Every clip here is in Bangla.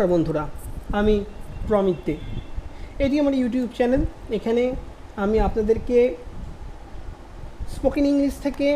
নমস্কার বন্ধুরা, আমি প্রমিত দে। এটি আমার ইউটিউব চ্যানেল। এখানে আমি আপনাদেরকে স্পোকেন ইংলিশ থেকে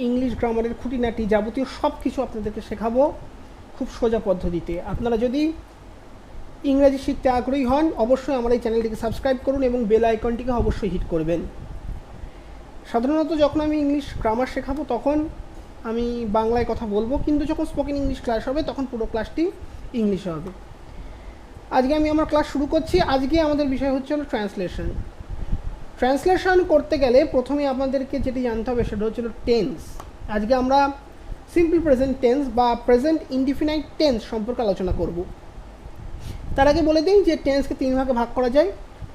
ইংলিশ গ্রামারের খুঁটিনাটি যাবতীয় সব কিছু আপনাদেরকে শেখাবো খুব সোজা পদ্ধতিতে। আপনারা যদি ইংরাজি শিখতে আগ্রহী হন, অবশ্যই আমার এই চ্যানেলটিকে সাবস্ক্রাইব করুন এবং বেল আইকনটিকে অবশ্যই হিট করবেন। সাধারণত যখন আমি ইংলিশ গ্রামার শেখাবো তখন আমি বাংলায় কথা বলবো, কিন্তু যখন স্পোকেন ইংলিশ ক্লাস হবে তখন পুরো ক্লাসটি ইংলিশে হবে। আজকে আমি আমার ক্লাস শুরু করছি। আজকে আমাদের বিষয় হচ্ছে হলো ট্রান্সলেশন। ট্রান্সলেশন করতে গেলে প্রথমে আপনাদেরকে যেটি জানতে হবে সেটা হচ্ছে টেন্স। আজকে আমরা সিম্পল প্রেজেন্ট টেন্স বা প্রেজেন্ট ইনডিফিনাইট টেন্স সম্পর্কে আলোচনা করব। তার আগে বলে দিই যে টেন্সকে তিন ভাগে ভাগ করা যায়: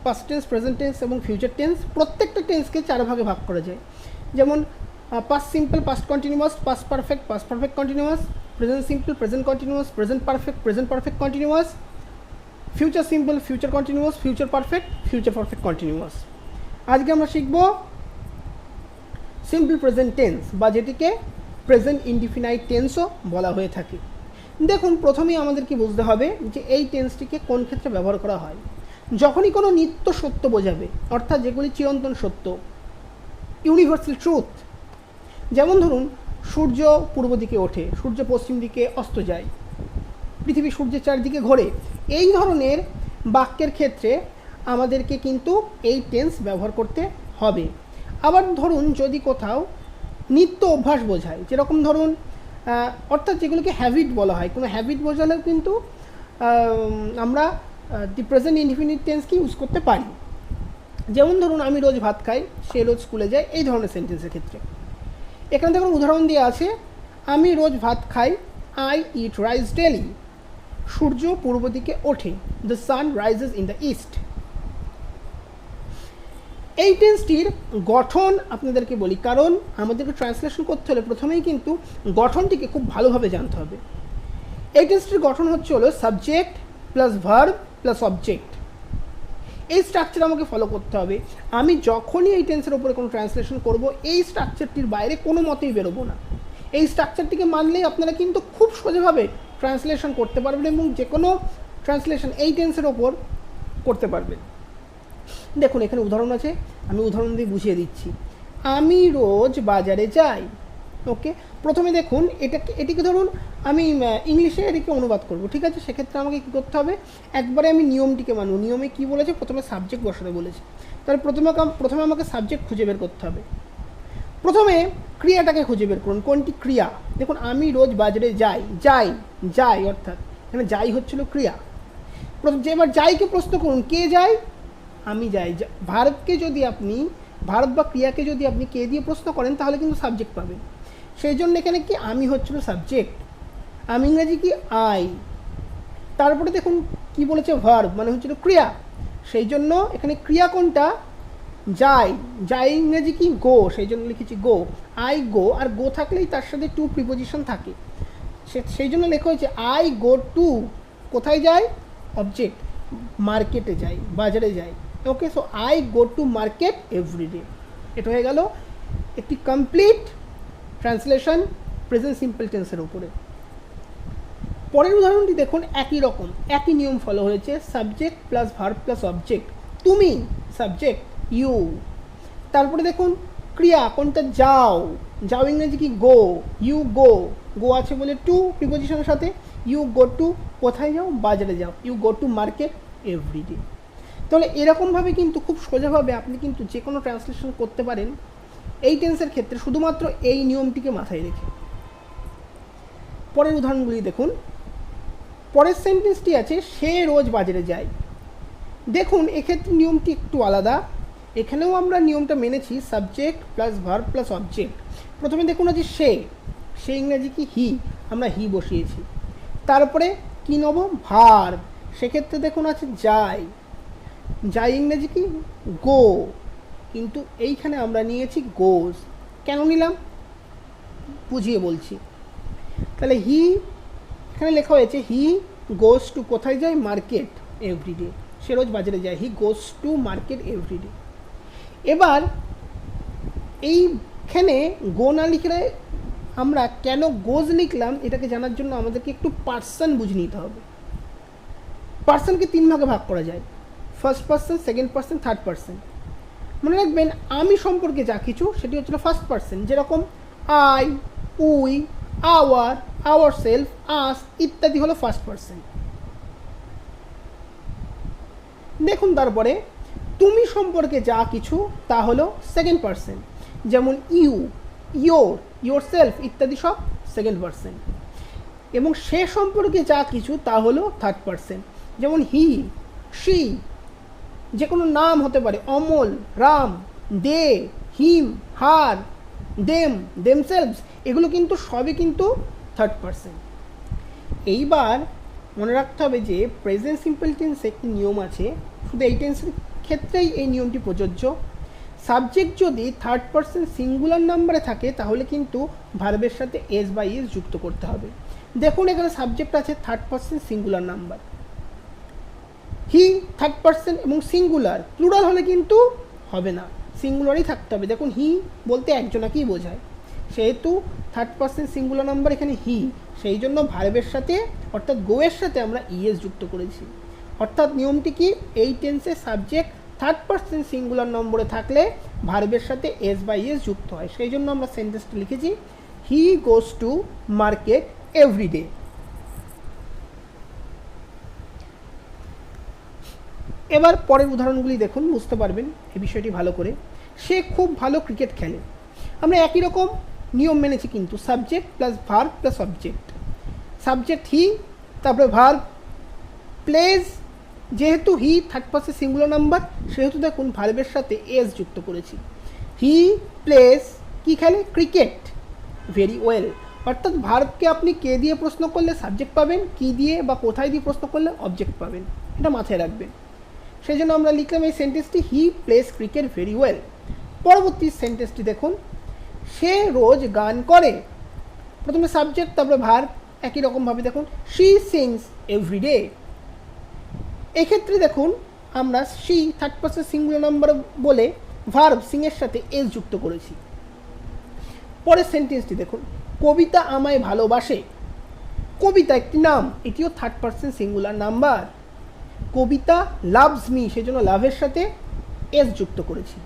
পাস্ট টেন্স, প্রেজেন্ট টেন্স এবং ফিউচার টেন্স। প্রত্যেকটা টেন্সকে চার ভাগে ভাগ করা যায়, যেমন past simple, past continuous, past perfect continuous, present simple, present continuous, present perfect continuous, future simple, future continuous, future perfect continuous. আজকে আমরা শিখব সিম্পল প্রেজেন্ট টেন্স বা যেটিকে প্রেজেন্ট ইনডিফিনাইট টেন্সও বলা হয়ে থাকে। দেখুন, প্রথমেই আমাদেরকে বুঝতে হবে যে এই টেন্সটিকে কোন ক্ষেত্রে ব্যবহার করা হয়। যখনই কোনো নিত্য সত্য বোঝাবে, অর্থাৎ যেগুলি চিরন্তন সত্য, ইউনিভার্সাল ট্রুথ। যেমন ধরুন, সূর্য পূর্ব দিকে ওঠে, সূর্য পশ্চিম দিকে অস্ত যায়, পৃথিবী সূর্যের চারদিকে ঘোরে। এই ধরনের বাক্যের ক্ষেত্রে আমাদেরকে কিন্তু এই টেন্স ব্যবহার করতে হবে। আবার ধরুন, যদি কোথাও নিত্য অভ্যাস বোঝায়, যেরকম ধরুন অর্থাৎ যেগুলোকে হ্যাবিট বলা হয়, কোনো হ্যাবিট বোঝালেও কিন্তু আমরা দি প্রেজেন্ট ইনডিফিনিট টেন্সকে ইউজ করতে পারি। যেমন ধরুন, আমি রোজ ভাত খাই, সে রোজ স্কুলে যায়, এই ধরনের সেন্টেন্সের ক্ষেত্রে। এখানে দেখুন উদাহরণ দিয়ে আছে, আমি রোজ ভাত খাই, আই ইট রাইস ডেলি। সূর্য পূর্ব দিকে ওঠে, the sun rises in the east. এই টেন্সটির গঠন আপনাদেরকে বলি, কারণ আমাদেরকে ট্রান্সলেশন করতে হলে প্রথমেই কিন্তু গঠনটিকে খুব ভালোভাবে জানতে হবে। এই টেন্সটির গঠন হচ্ছে হলো subject plus verb plus object. এই স্ট্রাকচার আমাকে ফলো করতে হবে। আমি যখনই এই টেন্সের ওপরে কোনো ট্রান্সলেশন করব, এই স্ট্রাকচারটির বাইরে কোনো মতেই বেরোবো না। এই স্ট্রাকচারটিকে মানলেই আপনারা কিন্তু খুব সোজাভাবে ট্রান্সলেশন করতে পারবেন এবং যে কোনো ট্রান্সলেশন এই টেন্সের ওপর করতে পারবেন। দেখুন, এখানে উদাহরণ আছে, আমি উদাহরণ দিয়ে বুঝিয়ে দিচ্ছি। আমি রোজ বাজারে যাই। ওকে, প্রথমে দেখুন এটিকে ধরুন আমি ইংলিশে এটিকে অনুবাদ করব, ঠিক আছে? সেক্ষেত্রে আমাকে কী করতে হবে, একবারে আমি নিয়মটিকে মানব। নিয়মে কী বলেছে, প্রথমে সাবজেক্ট বসাতে বলেছে। তাহলে প্রথমে আমাকে সাবজেক্ট খুঁজে বের করতে হবে। প্রথমে ক্রিয়াটাকে খুঁজে বের করুন, কোনটি ক্রিয়া। দেখুন, আমি রোজ বাজারে যাই অর্থাৎ এখানে যাই হচ্ছিল ক্রিয়া। এবার যাইকে প্রশ্ন করুন, কে যায়? আমি যাই। ভার্বকে যদি আপনি, ভার্ব বা ক্রিয়াকে যদি আপনি কে দিয়ে প্রশ্ন করেন তাহলে কিন্তু সাবজেক্ট পাবেন। সেই জন্য এখানে কি আমি হচ্ছিল সাবজেক্ট, আমি ইংরাজি কি আই। তারপরে দেখুন কি বলেছে, ভার্ব মানে হচ্ছিল ক্রিয়া। সেই জন্য এখানে ক্রিয়া কোনটা, যাই ইংরেজি কি গো, সেই জন্য লিখেছি গো। আই গো, আর গো থাকলেই তার সাথে টু প্রিপোজিশন থাকে, সেই জন্য লেখা হয়েছে আই গো টু। কোথায় যাই? অবজেক্ট, মার্কেটে যাই, বাজারে যাই। Okay, so I go to market everyday. এটা হয়ে গেল একটি কমপ্লিট ট্রান্সলেশন প্রেজেন্ট সিম্পল টেন্সের উপরে। পরের উদাহরণটি দেখুন, একই রকম, একই নিয়ম ফলো হয়েছে। Subject plus verb plus object. তুমি সাবজেক্ট, ইউ। তারপরে দেখুন ক্রিয়া কোনটা, যাও ইংরেজি কি গো, ইউ গো আছে বলে টু প্রিপোজিশনের সাথে, ইউ গো টু। কোথায় যাও? বাজারে যাও, you go to market every day. তাহলে এরকমভাবে কিন্তু খুব সোজাভাবে আপনি কিন্তু যে কোনো ট্রান্সলেশন করতে পারেন এই টেন্সের ক্ষেত্রে, শুধুমাত্র এই নিয়মটিকে মাথায় রেখে। পরের উদাহরণগুলি দেখুন। পরের সেন্টেন্সটি আছে, সে রোজ বাজারে যায়। দেখুন, এক্ষেত্রে নিয়মটি একটু আলাদা। এখানেও আমরা নিয়মটা মেনেছি, subject plus verb plus object. প্রথমে দেখুন আছে সে ইংরেজি কি হি, আমরা হি বসিয়েছি। তারপরে কি নেব, ভার্ব। সেক্ষেত্রে দেখুন আছে যাই ইংরেজি কি গো, কিন্তু এইখানে আমরা নিয়েছি গোজ। কেন নিলাম বুঝিয়ে বলছি। তাহলে হি, এখানে লেখা হয়েছে হি গোজ টু, কোথায় যায়? Market everyday. সে রোজ বাজারে যায়, হি গোজ টু মার্কেট এভরিডে। এবার এইখানে গো না লিখলে আমরা কেন গোজ লিখলাম, এটাকে জানার জন্য আমাদেরকে একটু পার্সন বুঝে নিতে হবে। পার্সনকে 3 ভাগে ভাগ করা যায়, first person, second person, third person. মনে রাখবেন আমি সম্পর্কে যা কিছু সেটি হচ্ছিল ফার্স্ট পার্সন, যেরকম I, we, our, our self, us ইত্যাদি হলো ফার্স্ট পার্সন। দেখুন তারপরে তুমি সম্পর্কে যা কিছু তা হলো সেকেন্ড পার্সন, যেমন ইউ, ইয়োর, ইয়োর সেলফ ইত্যাদি সব সেকেন্ড পার্সন। এবং সে সম্পর্কে যা কিছু তা হলো থার্ড পার্সন, যেমন হি, শি, যে কোনো নাম হতে পারে, অমল, রাম, দে, হিম, হার, দেম, দেমসেলভস, এগুলো কিন্তু সবই কিন্তু থার্ড পার্সন। এইবার মনে রাখতে হবে যে প্রেজেন্ট সিম্পল টেন্সে একটি নিয়ম আছে, শুধু এই টেন্সের ক্ষেত্রেই এই নিয়মটি প্রযোজ্য। সাবজেক্ট যদি থার্ড পার্সন সিঙ্গুলার নাম্বারে থাকে তাহলে কিন্তু ভার্বের সাথে এস বা ইস যুক্ত করতে হবে। দেখুন এখানে সাবজেক্ট আছে third person singular number, he third person এবং সিঙ্গুলার, প্লুরাল হলে কিন্তু হবে না, সিঙ্গুলারই থাকতে হবে। দেখুন হি বলতে একজনাকেই বোঝায়, সেহেতু থার্ড পার্সন সিঙ্গুলার নাম্বার এখানে হি, সেই জন্য ভার্বের সাথে অর্থাৎ গোয়ের সাথে আমরা ইএস যুক্ত করেছি। অর্থাৎ নিয়মটি কি, এই টেন্সে সাবজেক্ট থার্ড পার্সন সিঙ্গুলার নম্বরে থাকলে ভার্বের সাথে এস বা ইএস যুক্ত হয়, সেই জন্য আমরা সেন্টেন্সটা লিখেছি হি গোস টু মার্কেট এভরিডে। এবার পরের উদাহরণগুলি দেখুন, বুঝতে পারবেন এই বিষয়টি ভালো করে। সে খুব ভালো ক্রিকেট খেলে, আমরা একই রকম নিয়ম মেনেছি কিন্তু, subject plus verb plus object. Subject হি, তারপরে ভার্ব প্লেজ, যেহেতু he third person singular number সেহেতু দেখুন ভার্বের সাথে এস যুক্ত করেছি। হি প্লেজ কি খেলে, ক্রিকেট, ভেরি ওয়েল। অর্থাৎ ভার্বকে আপনি কে দিয়ে প্রশ্ন করলে সাবজেক্ট পাবেন, কি দিয়ে বা কোথায় দিয়ে প্রশ্ন করলে অবজেক্ট পাবেন, এটা মাথায় রাখবেন। সেই জন্য আমরা লিখলাম এই সেন্টেন্সটি he plays cricket very well. পরবর্তী সেন্টেন্সটি দেখুন, সে রোজ গান করে, প্রথমে সাবজেক্ট তারপরে ভার্ব, একই রকমভাবে দেখুন শি সিংস এভরিডে। এক্ষেত্রে দেখুন আমরা she third person singular number বলে ভার্ব সিংয়ের সাথে এস যুক্ত করেছি। পরের সেন্টেন্সটি দেখুন, কবিতা আমায় ভালোবাসে, কবিতা একটি নাম, এটিও থার্ড পার্সন সিঙ্গুলার নাম্বার। কবিতা লাভস মি, সেজন্য লাভের সাথে এস যুক্ত করেছি,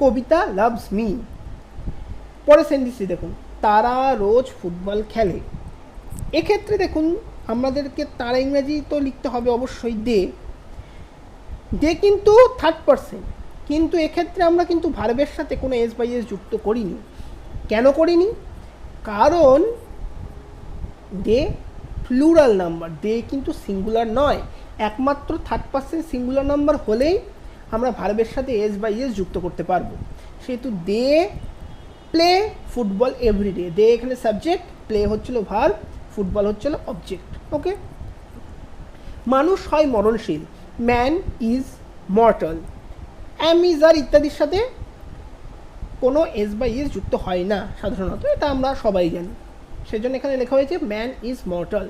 কবিতা লাভস মি। পরের সেন্টেন্সটি দেখুন, তারা রোজ ফুটবল খেলে। এক্ষেত্রে দেখুন আমাদেরকে তারা ইংরেজি তো লিখতে হবে অবশ্যই দে, দে কিন্তু থার্ড পার্সন, কিন্তু এক্ষেত্রে আমরা কিন্তু ভার্বের সাথে কোনো এস বাই এস যুক্ত করিনি। কেন করিনি? কারণ দে প্লুরাল নাম্বার, দে কিন্তু সিঙ্গুলার নয়, একমাত্র থার্ড পার্সন সিঙ্গুলার নাম্বার হলেই আমরা ভার্বের সাথে এস বাই এস যুক্ত করতে পারবো। সেহেতু they play football everyday, they এখানে সাবজেক্ট, প্লে হচ্ছিল ভার্ব, ফুটবল হচ্ছিল অবজেক্ট। ওকে, মানুষ হয় মরণশীল, man is mortal. Am, is, are ইত্যাদির সাথে কোনো এস বাই এস যুক্ত হয় না সাধারণত, এটা আমরা সবাই জানি, সেজন্য এখানে লেখা হয়েছে ম্যান ইজ মর্টাল।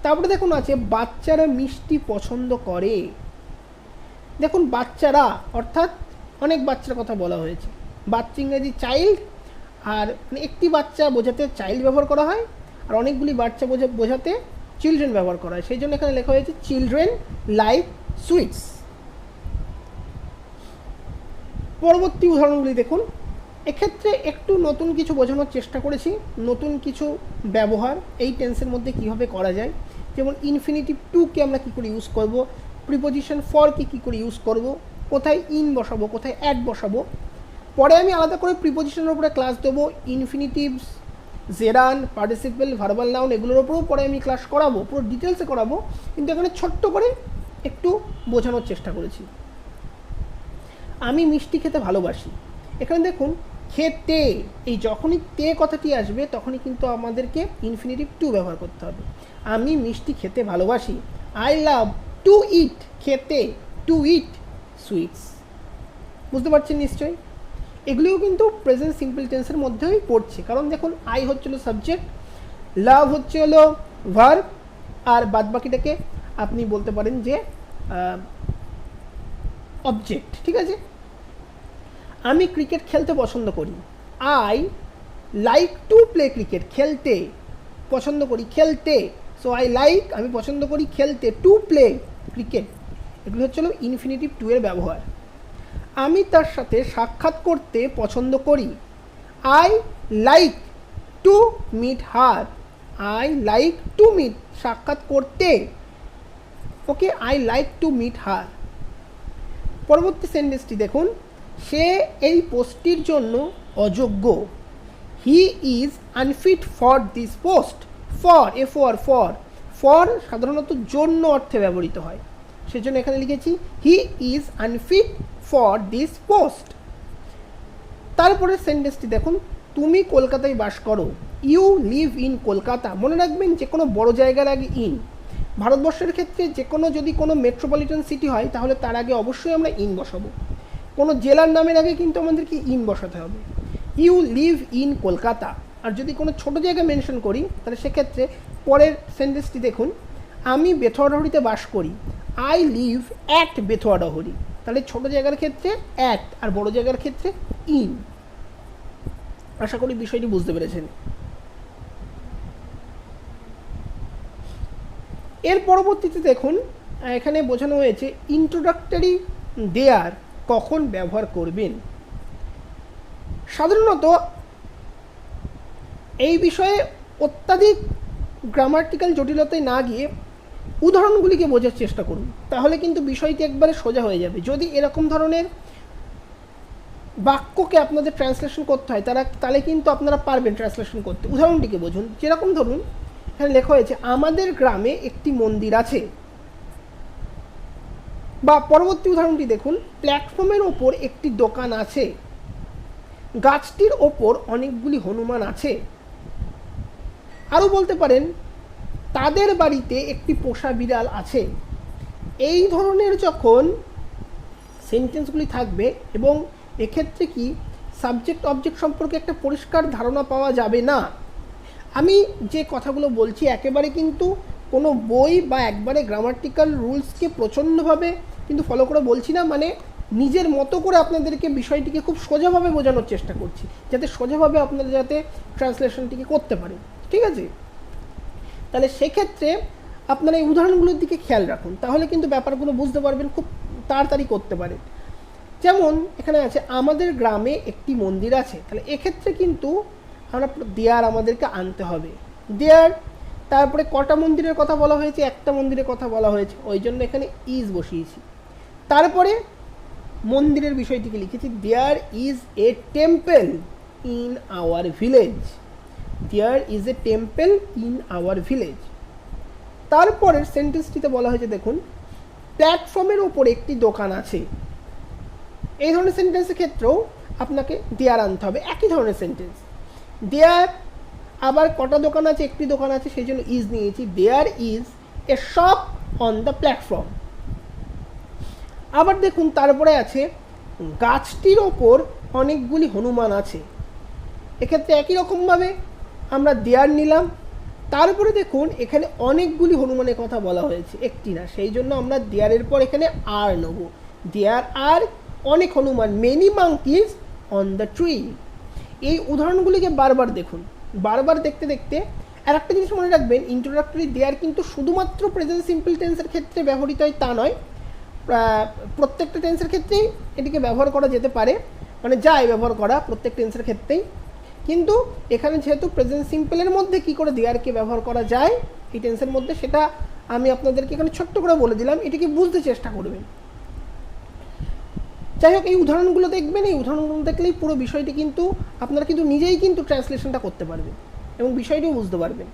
তারপরে দেখুন আছে বাচ্চারা মিষ্টি পছন্দ করে। দেখুন বাচ্চারা অর্থাৎ অনেক বাচ্চার কথা বলা হয়েছে, বাচ্চা ইংরেজি চাইল্ড, আর একটি বাচ্চা বোঝাতে চাইল্ড ব্যবহার করা হয়, আর অনেকগুলি বাচ্চা বোঝাতে চিলড্রেন ব্যবহার করা হয়, সেই জন্য এখানে লেখা হয়েছে চিলড্রেন লাইক সুইটস। পরবর্তী উদাহরণগুলি দেখুন, এক্ষেত্রে একটু নতুন কিছু বোঝানোর চেষ্টা করেছি, নতুন কিছু ব্যবহার এই টেন্সের মধ্যে কীভাবে করা যায়, যেমন ইনফিনিটিভ টুকে আমরা কী করে ইউজ করব, প্রিপোজিশন ফরকে কী করে ইউজ করব, কোথায় ইন বসাবো, কোথায় অ্যাট বসাবো। পরে আমি আলাদা করে প্রিপোজিশনের উপরে ক্লাস দেবো, infinitives, gerund, participle, verbal noun এগুলোর ওপরেও পরে আমি ক্লাস করাবো, পুরো ডিটেলসে করাবো, কিন্তু এখানে ছোট্ট করে একটু বোঝানোর চেষ্টা করেছি। আমি মিষ্টি খেতে ভালোবাসি, এখানে দেখুন খেতে, এই যখনই তে কথাটি আসবে তখনই কিন্তু আমাদেরকে ইনফিনিটিভ টু ব্যবহার করতে হবে। আমি মিষ্টি খেতে ভালোবাসি, আই লাভ টু ইট, খেতে, টু ইট সুইটস। বুঝতে পারছেন নিশ্চয়ই, এগুলিও কিন্তু প্রেজেন্ট সিম্পল টেন্সের মধ্যেই পড়ছে, কারণ দেখুন আই হচ্ছিল সাবজেক্ট, লাভ হচ্ছে হলো ভার্ব, আর বাদবাকিটাকে আপনি বলতে পারেন যে অবজেক্ট। ঠিক আছে, আমি ক্রিকেট খেলতে পছন্দ করি, I like to play cricket, খেলতে পছন্দ করি, খেলতে সো আই লাইক, আমি পছন্দ করি খেলতে, টু প্লে ক্রিকেট, এগুলো হচ্ছে ইনফিনিটিভ টু এর ব্যবহার। আমি তার সাথে সাক্ষাৎ করতে পছন্দ করি, I like to meet her, I like to meet সাক্ষাৎ করতে, okay I like to meet her. পরবর্তী সেন্টেন্সটি দেখুন, সে এই পোস্টটির জন্য অযোগ্য, he is unfit for this post, for for সাধারণত জন্য অর্থে ব্যবহৃত হয়, সেজন্য এখানে লিখেছি he is unfit for this post. তারপরে সেন্টেন্সটি দেখুন, তুমি কলকাতায় বাস করো, ইউ লিভ ইন কলকাতা। মনে রাখবেন যে কোনো বড় জায়গার আগে ইন, ভারতবর্ষের ক্ষেত্রে যে কোনো যদি কোনো মেট্রোপলিটন সিটি হয় তাহলে তার আগে অবশ্যই আমরা ইন বসাবো, কোনো জেলার নামের আগে কিন্তু আমাদেরকে ইন বসাতে হবে। You live in Kolkata. আর যদি কোনো ছোটো জায়গা মেনশন করি তাহলে সেক্ষেত্রে পরের সেন্টেন্সটি দেখুন, আমি বেথুয়াডহরিতে বাস করি, আই লিভ অ্যাট বেথুয়াডহরি। তাহলে ছোটো জায়গার ক্ষেত্রে অ্যাট আর বড় জায়গার ক্ষেত্রে ইন। আশা করি বিষয়টি বুঝতে পেরেছেন। এর পরবর্তীতে দেখুন, এখানে বোঝানো হয়েছে ইন্ট্রোডাক্টরি দেয়ার কখন ব্যবহার করবেন। সাধারণত এই বিষয়ে অত্যাধিক গ্রামাটিক্যাল জটিলতায় না গিয়ে উদাহরণগুলিকে বোঝার চেষ্টা করুন, তাহলে কিন্তু বিষয়টি একবারে সোজা হয়ে যাবে। যদি এরকম ধরনের বাক্যকে আপনাদের ট্রান্সলেশন করতে হয় তাহলে কিন্তু আপনারা পারবেন ট্রান্সলেশন করতে। উদাহরণটিকে বুঝুন, যেরকম ধরুন এখানে লেখা হয়েছে আমাদের গ্রামে একটি মন্দির আছে, বা পরবর্তী উদাহরণটি দেখুন, প্ল্যাটফর্মের ওপর একটি দোকান আছে, গাছটির ওপর অনেকগুলি হনুমান আছে। আরও বলতে পারেন তাদের বাড়িতে একটি পোষা বিড়াল আছে। এই ধরনের যখন সেন্টেন্সগুলি থাকবে এবং এক্ষেত্রে কি সাবজেক্ট অবজেক্ট সম্পর্কে একটা পরিষ্কার ধারণা পাওয়া যাবে না। আমি যে কথাগুলো বলছি একেবারে কিন্তু কোনো বই বা একবারে গ্রামাটিক্যাল রুলসকে প্রচণ্ডভাবে কিন্তু ফলো করে বলছি না, মানে নিজের মতো করে আপনাদেরকে বিষয়টিকে খুব সোজাভাবে বোঝানোর চেষ্টা করছি, যাতে সোজাভাবে আপনারা যাতে ট্রান্সলেশনটিকে করতে পারেন, ঠিক আছে? তাহলে সেক্ষেত্রে আপনারা এই উদাহরণগুলোর দিকে খেয়াল রাখুন, তাহলে কিন্তু ব্যাপারগুলো বুঝতে পারবেন, খুব তাড়াতাড়ি করতে পারেন। যেমন এখানে আছে আমাদের গ্রামে একটি মন্দির আছে, তাহলে এক্ষেত্রে কিন্তু আমরা দেয়ার আমাদেরকে আনতে হবে, দেয়ার। তারপরে কটা মন্দিরের কথা বলা হয়েছে, একটা মন্দিরের কথা বলা হয়েছে, ওই জন্য এখানে ইজ বসিয়েছি। তারপরে মন্দিরের বিষয়টিকে লিখেছি, there is a temple in our village, there is a temple in our village. তারপরের সেন্টেন্সটিতে বলা হয়েছে দেখুন, প্ল্যাটফর্মের ওপর একটি দোকান আছে। এই ধরনের সেন্টেন্সের ক্ষেত্রেও আপনাকে দেয়ার আনতে হবে, একই ধরনের সেন্টেন্স। দেয়ার, আবার কটা দোকান আছে, একটি দোকান আছে, সেই জন্য ইজ নিয়েছি, there is a shop on the platform. আবার দেখুন তারপরে আছে গাছটির ওপর অনেকগুলি হনুমান আছে, এক্ষেত্রে একই রকমভাবে আমরা দেয়ার নিলাম। তারপরে দেখুন এখানে অনেকগুলি হনুমানের কথা বলা হয়েছে, একটি না, সেই জন্য আমরা দেয়ারের পর এখানে আর নেব, দেয়ার আর অনেক Hanuman, many monkeys on the tree. এই উদাহরণগুলিকে বারবার দেখুন, বারবার দেখতে দেখতে। আর একটা জিনিস মনে রাখবেন, ইন্ট্রোডাক্টরি দেয়ার কিন্তু শুধুমাত্র প্রেজেন্ট সিম্পল টেন্সের ক্ষেত্রে ব্যবহৃত হয় তা নয়, প্রত্যেকটা টেন্সের ক্ষেত্রেই এটিকে ব্যবহার করা যেতে পারে, মানে যায় ব্যবহার করা প্রত্যেক টেন্সের ক্ষেত্রেই। কিন্তু এখানে যেহেতু প্রেজেন্ট সিম্পলের মধ্যে কী করে দেয়ারকে ব্যবহার করা যায় এই টেন্সের মধ্যে, সেটা আমি আপনাদেরকে এখানে ছোট্ট করে বলে দিলাম, এটিকে বুঝতে চেষ্টা করবেন। যাই হোক, এই উদাহরণগুলো দেখবেন, এই উদাহরণগুলো দেখলেই পুরো বিষয়টি কিন্তু আপনারা কিন্তু নিজেই কিন্তু ট্রান্সলেশনটা করতে পারবেন এবং বিষয়টিও বুঝতে পারবেন।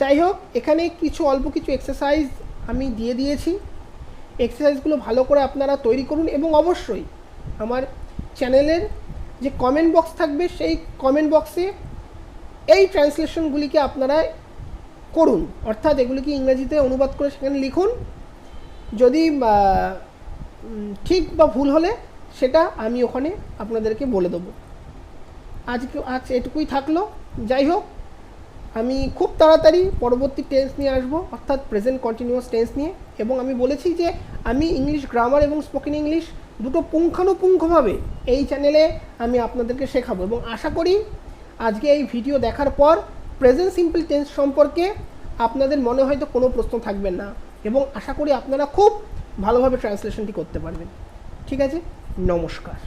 যাই হোক, এখানে কিছু অল্প কিছু এক্সারসাইজ আমি দিয়ে দিয়েছি, এক্সারসাইজগুলো ভালো করে আপনারা তৈরি করুন এবং অবশ্যই আমার চ্যানেলের যে কমেন্ট বক্স থাকবে সেই কমেন্ট বক্সে এই ট্রান্সলেশনগুলিকে আপনারা করুন, অর্থাৎ এগুলিকে ইংরেজিতে অনুবাদ করে সেখানে লিখুন। যদি ঠিক বা ভুল হলে সেটা আমি ওখানে আপনাদেরকে বলে দেবো। আজ এটুকুই থাকলো। যাই হোক, আমি খুব তাড়াতাড়ি পরবর্তী টেন্স নিয়ে আসবো, অর্থাৎ প্রেজেন্ট কন্টিনিউয়াস টেন্স নিয়ে। এবং আমি বলেছি যে আমি ইংলিশ গ্রামার এবং স্পোকেন ইংলিশ দুটো পুঙ্খানুপুঙ্খভাবে এই চ্যানেলে আমি আপনাদেরকে শেখাবো, এবং আশা করি আজকে এই ভিডিও দেখার পর প্রেজেন্ট সিম্পল টেন্স সম্পর্কে আপনাদের মনে হয়তো কোনো প্রশ্ন থাকবে না, এবং আশা করি আপনারা খুব ভালোভাবে ট্রান্সলেশনটি করতে পারবেন। ঠিক আছে, নমস্কার।